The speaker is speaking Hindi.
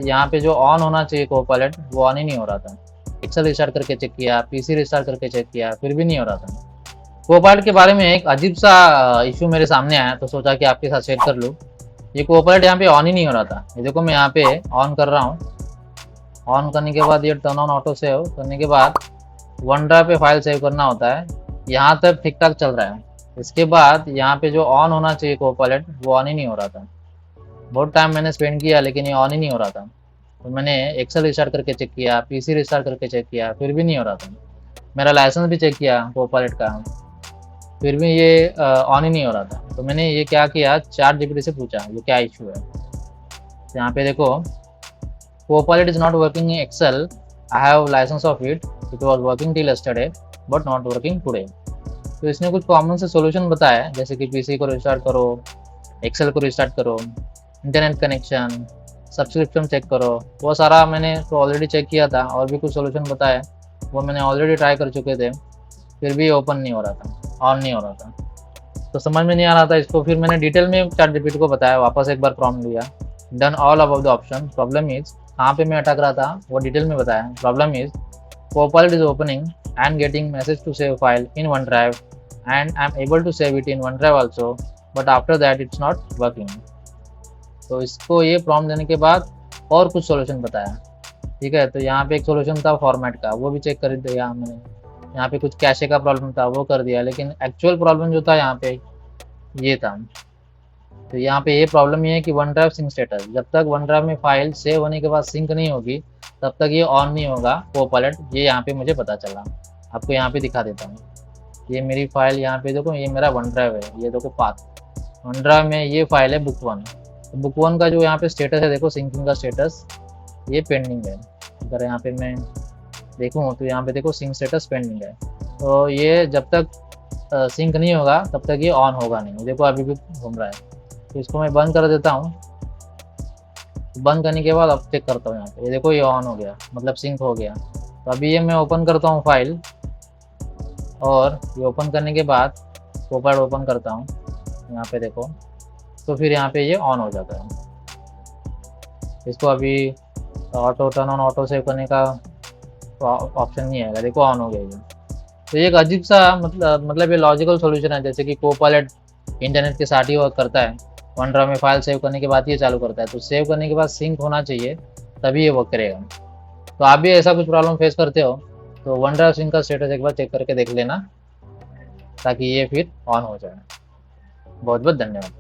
यहाँ पे जो ऑन होना चाहिए कोपायलट वो ऑन ही नहीं हो रहा था। एक्सेल रिस्टार्ट करके चेक किया, पीसी रिस्टार्ट करके चेक किया, फिर भी नहीं हो रहा था। कोपायलट के बारे में एक अजीब सा इशू मेरे सामने आया तो सोचा कि आपके साथ शेयर कर लूँ। ये कोपायलट यहाँ पे ऑन ही नहीं हो रहा था। ये देखो मैं यहाँ पे ऑन कर रहा हूँ। ऑन करने के बाद ये टर्न ऑन ऑटो सेव करने के बाद वन ड्राइव पे फाइल सेव करना होता है। यहाँ तक ठीक ठाक चल रहा है। इसके बाद यहाँ पे जो ऑन होना चाहिए कोपायलट वो ऑन ही नहीं हो रहा था। बहुत टाइम मैंने स्पेंड किया लेकिन ये ऑन ही नहीं हो रहा था। तो मैंने एक्सेल रिस्टार्ट करके चेक किया, पीसी रिस्टार्ट करके चेक किया, फिर भी नहीं हो रहा था। मेरा लाइसेंस भी चेक किया कोपायलट का, फिर भी ये ऑन ही नहीं हो रहा था। तो मैंने ये क्या किया, चैट जीपीटी से पूछा ये क्या इशू है। तो यहाँ पे देखो, Copilot is not working in Excel, I have licence of it, it was working till yesterday but not working today. तो इसने कुछ कॉमन से सॉल्यूशन बताया, जैसे कि पीसी को रिस्टार्ट करो, एक्सेल को रिस्टार्ट करो, इंटरनेट कनेक्शन, सब्सक्रिप्शन चेक करो। वो सारा मैंने तो ऑलरेडी चेक किया था, और भी कुछ सॉल्यूशन बताया वो मैंने ऑलरेडी ट्राई कर चुके थे, फिर भी ओपन नहीं हो रहा था, ऑन नहीं हो रहा था। तो समझ में नहीं आ रहा था इसको। फिर मैंने डिटेल में चैट जीपीटी को बताया, वापस एक बार प्रॉम्प्ट लिया, done all about the option, problem is, कहाँ पे मैं अटक रहा था वो डिटेल में बताया। Problem is Copilot is opening and getting message to save file in OneDrive and I'm able to save it in OneDrive also, but after that it's not working। तो इसको ये प्रॉम्प्ट देने के बाद और कुछ सॉल्यूशन बताया, ठीक है। तो यहाँ पे एक सॉल्यूशन था फॉर्मेट का, वो भी चेक कर दिया हमने। यहाँ पे कुछ कैशे का प्रॉब्लम था, वो कर दिया, लेकिन एक्चुअल प्रॉब्लम जो था यहाँ पे ये था। तो यहाँ पे ये प्रॉब्लम ये है कि वन ड्राइव सिंक स्टेटस, जब तक वन ड्राइव में फाइल सेव होने के बाद सिंक नहीं होगी तब तक ये ऑन नहीं होगा कोपायलट। ये यहाँ पे मुझे पता चला, आपको यहाँ पे दिखा देता हूँ। ये मेरी फाइल यहाँ पे देखो, ये मेरा वन ड्राइव है, ये देखो पाथ। वन ड्राइव में ये फाइल है बुक वन। तो बुक वन का जो यहाँ पे स्टेटस है देखो, सिंकिंग का स्टेटस ये पेंडिंग है। अगर यहाँ पे मैं देखूँ तो यहाँ पे देखो सिंक स्टेटस पेंडिंग है। तो ये जब तक सिंक नहीं होगा तब तक ये ऑन होगा नहीं। देखो अभी भी घूम रहा है। तो इसको मैं बंद कर देता हूँ। बंद करने के बाद अब चेक करता हूँ, यहाँ पे ये देखो ये ऑन हो गया, मतलब सिंक हो गया। तो अभी ये मैं ओपन करता हूँ फाइल, और ये ओपन करने के बाद कोपायलट ओपन करता हूँ, यहाँ पे देखो, तो फिर यहाँ पे ये ऑन हो जाता है। इसको अभी auto turn on auto save करने का ऑप्शन नहीं आएगा, देखो ऑन हो गया ये। तो ये एक अजीब सा मतलब ये लॉजिकल सॉल्यूशन है, जैसे कि कोपायलट इंटरनेट के साथ ही वर्क करता है। वन ड्राइव में फाइल सेव करने के बाद ये चालू करता है, तो सेव करने के बाद सिंक होना चाहिए तभी ये वर्क करेगा। तो आप भी ऐसा कुछ प्रॉब्लम फेस करते हो तो वन ड्राइव सिंक का स्टेटस एक बार चेक करके देख लेना, ताकि ये फिर ऑन हो जाए। बहुत बहुत धन्यवाद।